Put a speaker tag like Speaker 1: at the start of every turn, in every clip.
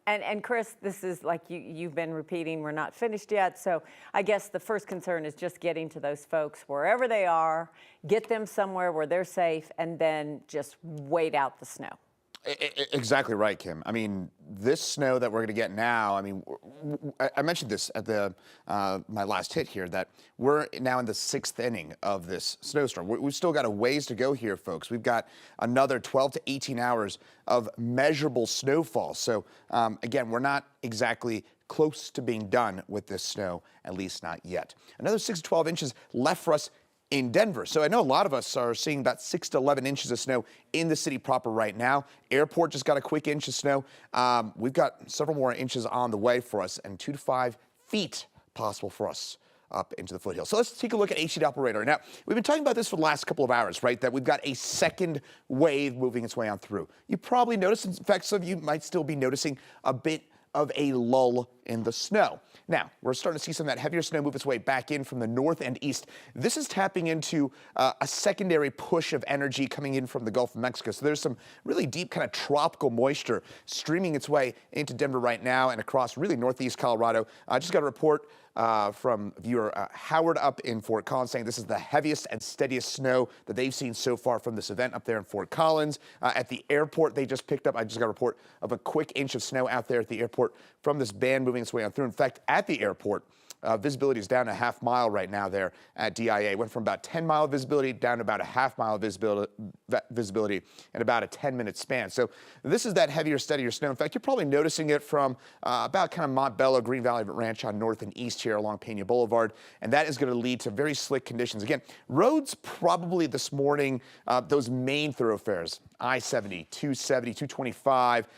Speaker 1: And Chris, this is like you've been repeating, we're not finished yet. So I guess the first concern is just getting to those folks wherever they are, get them somewhere where they're safe, and then just wait out the snow.
Speaker 2: Exactly right, Kim. I mean, this snow that we're going to get now, I mean, I mentioned this at my last hit here, that we're now in the 6th inning of this snowstorm. We've still got a ways to go here, folks. We've got another 12 to 18 hours of measurable snowfall. So, again, we're not exactly close to being done with this snow, at least not yet. Another 6 to 12 inches left for us in Denver. So I know a lot of us are seeing about 6 to 11 inches of snow in the city proper right now. Airport just got a quick inch of snow. We've got several more inches on the way for us, and 2 to 5 feet possible for us up into the foothills. So let's take a look at HC Doppler radar. Now, we've been talking about this for the last couple of hours, right? That we've got a second wave moving its way on through. You probably noticed, in fact, some of you might still be noticing a bit of a lull in the snow. Now, we're starting to see some of that heavier snow move its way back in from the north and east. This is tapping into a secondary push of energy coming in from the Gulf of Mexico. So there's some really deep kind of tropical moisture streaming its way into Denver right now and across really northeast Colorado. I just got a report from viewer Howard up in Fort Collins saying this is the heaviest and steadiest snow that they've seen so far from this event up there in Fort Collins. At the airport, they just picked up, I just got a report of a quick inch of snow out there at the airport from this band moving its way on through. In fact, at the airport, visibility is down a half mile right now there at DIA. Went from about 10-mile visibility down to about a half-mile visibility in about a 10-minute span. So this is that heavier, steadier snow. In fact, you're probably noticing it from about kind of Montbello, Green Valley Ranch on north and east here along Pena Boulevard, and that is going to lead to very slick conditions. Again, roads probably this morning, those main thoroughfares, I-70, 270, 225,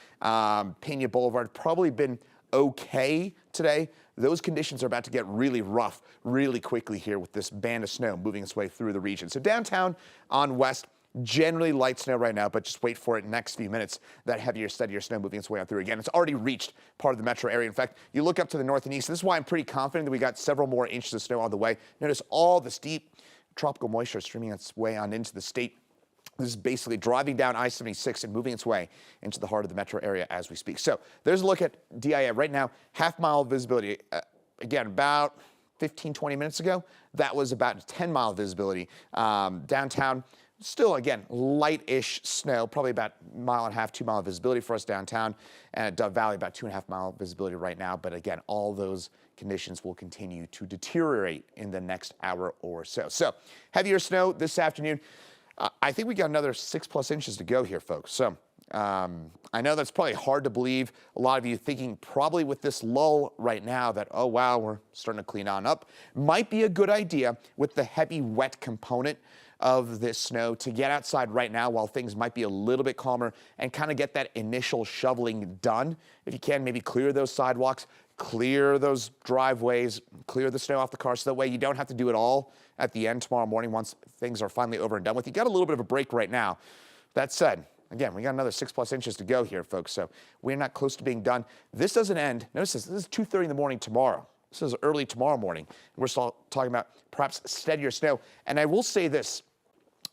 Speaker 2: Pena Boulevard, probably been okay today. Those conditions are about to get really rough really quickly here with this band of snow moving its way through the region. So downtown on west, generally light snow right now, but just wait for it next few minutes. That heavier, steadier snow moving its way on through again. It's already reached part of the metro area. In fact, you look up to the north and east. This is why I'm pretty confident that we got several more inches of snow on the way. Notice all this deep tropical moisture streaming its way on into the state. This is basically driving down I-76 and moving its way into the heart of the metro area as we speak. So there's a look at DIA right now, half-mile visibility. Again, about 15, 20 minutes ago, that was about 10-mile visibility. Downtown, still, again, light-ish snow, probably about 1.5 mile, 2-mile visibility for us downtown. And at Dove Valley, about 2.5-mile visibility right now. But again, all those conditions will continue to deteriorate in the next hour or so. So heavier snow this afternoon. I think we got another 6+ inches to go here, folks. So I know that's probably hard to believe. A lot of you thinking probably with this lull right now that, oh, wow, we're starting to clean on up. Might be a good idea with the heavy wet component of this snow to get outside right now while things might be a little bit calmer and kind of get that initial shoveling done. If you can, maybe clear those sidewalks, clear those driveways, clear the snow off the car so that way you don't have to do it all at the end tomorrow morning once things are finally over and done with. You got a little bit of a break right now. That said, again, we got another 6+ inches to go here, folks, so we're not close to being done. This doesn't end. Notice this is 2:30 in the morning tomorrow. This is early tomorrow morning. We're still talking about perhaps steadier snow. And I will say this.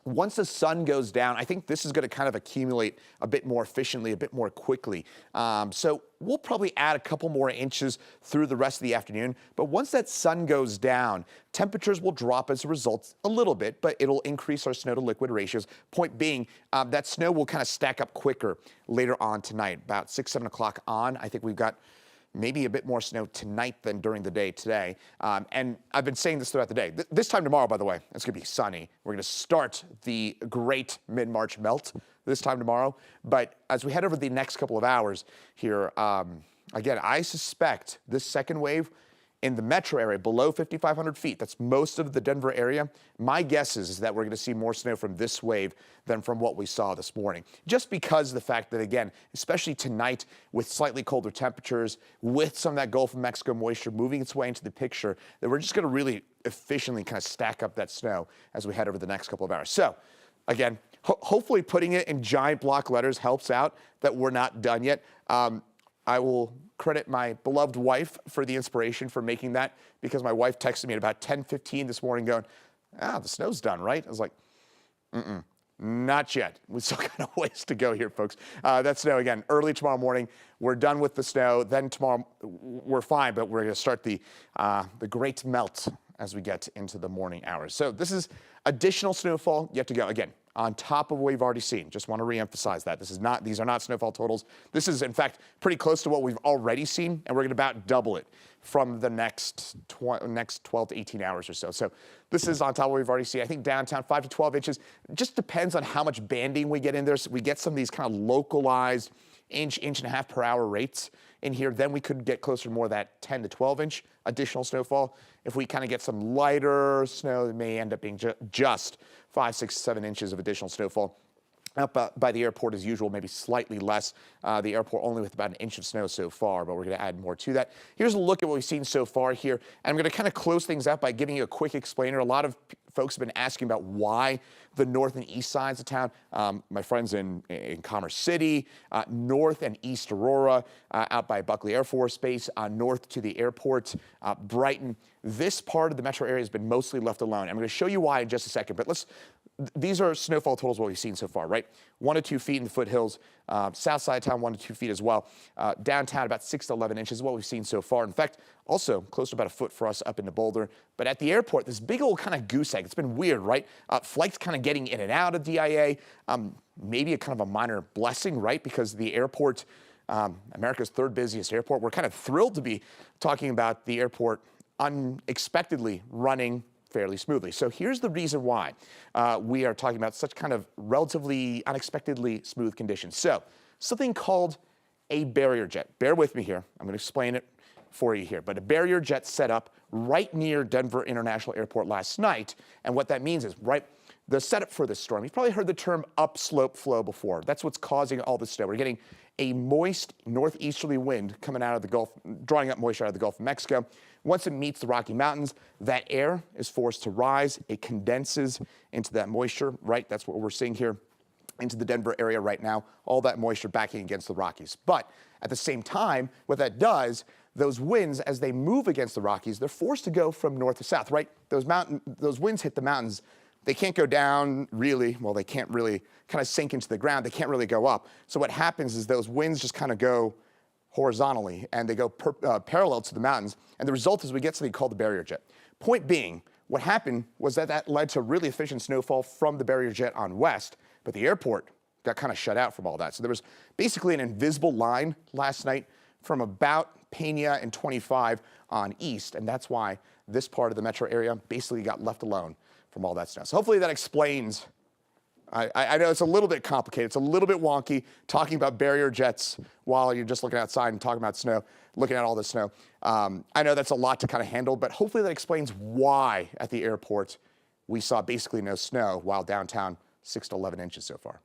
Speaker 2: Once the sun goes down, I think this is going to kind of accumulate a bit more efficiently, a bit more quickly. So we'll probably add a couple more inches through the rest of the afternoon. But once that sun goes down, temperatures will drop as a result a little bit, but it'll increase our snow to liquid ratios. Point being, that snow will kind of stack up quicker later on tonight, about 6, 7 o'clock on. I think we've got maybe a bit more snow tonight than during the day today. And I've been saying this throughout the day. This time tomorrow, by the way, it's going to be sunny. We're going to start the great mid-March melt this time tomorrow. But as we head over the next couple of hours here, again, I suspect this second wave in the metro area below 5,500 feet, that's most of the Denver area, my guess is that we're going to see more snow from this wave than from what we saw this morning. Just because of the fact that, again, especially tonight with slightly colder temperatures, with some of that Gulf of Mexico moisture moving its way into the picture, that we're just going to really efficiently kind of stack up that snow as we head over the next couple of hours. So, again, hopefully putting it in giant block letters helps out that we're not done yet. I will credit my beloved wife for the inspiration for making that, because my wife texted me at about 10:15 this morning going, the snow's done, right? I was like, Not yet. We still got a ways to go here, folks. That snow, again, early tomorrow morning. We're done with the snow. Then tomorrow, we're fine, but we're going to start the great melt as we get into the morning hours. So this is additional snowfall yet to go. Again, on top of what we've already seen. Just want to reemphasize that. These are not snowfall totals. This is, in fact, pretty close to what we've already seen, and we're going to about double it from the next 12 to 18 hours or so. So this is on top of what we've already seen. I think downtown 5 to 12 inches. Just depends on how much banding we get in there. So we get some of these kind of localized inch and a half per hour rates in here. Then we could get closer to more of that 10 to 12 inch additional snowfall. If we kind of get some lighter snow, it may end up being just 5, 6, 7 inches of additional snowfall. Up by the airport as usual, maybe slightly less. The airport only with about an inch of snow so far, but we're going to add more to that. Here's a look at what we've seen so far here. And I'm going to kind of close things out by giving you a quick explainer. A lot of folks have been asking about why the north and east sides of town. My friends in Commerce City, north and east Aurora, out by Buckley Air Force Base, north to the airport, Brighton. This part of the metro area has been mostly left alone. I'm going to show you why in just a second, but these are snowfall totals, what we've seen so far, right? 1 to 2 feet in the foothills, south side of town, 1 to 2 feet as well. Downtown, about 6 to 11 inches is what we've seen so far. In fact, also close to about a foot for us up into Boulder. But at the airport, this big old kind of goose egg. It's been weird, right? Flights kind of getting in and out of DIA. Maybe a kind of a minor blessing, right? Because the airport, America's third busiest airport, we're kind of thrilled to be talking about the airport unexpectedly running fairly smoothly. So here's the reason why we are talking about such kind of relatively unexpectedly smooth conditions. So something called a barrier jet. Bear with me here. I'm going to explain it for you here. But a barrier jet set up right near Denver International Airport last night. And what that means is, right, the setup for this storm, you've probably heard the term upslope flow before. That's what's causing all this snow. We're getting a moist northeasterly wind coming out of the Gulf, drawing up moisture out of the Gulf of Mexico. Once it meets the Rocky Mountains, that air is forced to rise. It condenses into that moisture, right? That's what we're seeing here into the Denver area right now, all that moisture backing against the Rockies. But at the same time, what that does, those winds, as they move against the Rockies, they're forced to go from north to south, right? Those winds hit the mountains. They can't go down really, well, they can't really kind of sink into the ground. They can't really go up. So what happens is those winds just kind of go horizontally and they go parallel to the mountains. And the result is we get something called the barrier jet. Point being, what happened was that led to really efficient snowfall from the barrier jet on west, but the airport got kind of shut out from all that. So there was basically an invisible line last night from about Pena and 25 on east, and that's why this part of the metro area basically got left alone from all that snow. So hopefully that explains. I know it's a little bit complicated. It's a little bit wonky talking about barrier jets while you're just looking outside and talking about snow, looking at all the snow. I know that's a lot to kind of handle, but hopefully that explains why at the airport we saw basically no snow while downtown 6 to 11 inches so far.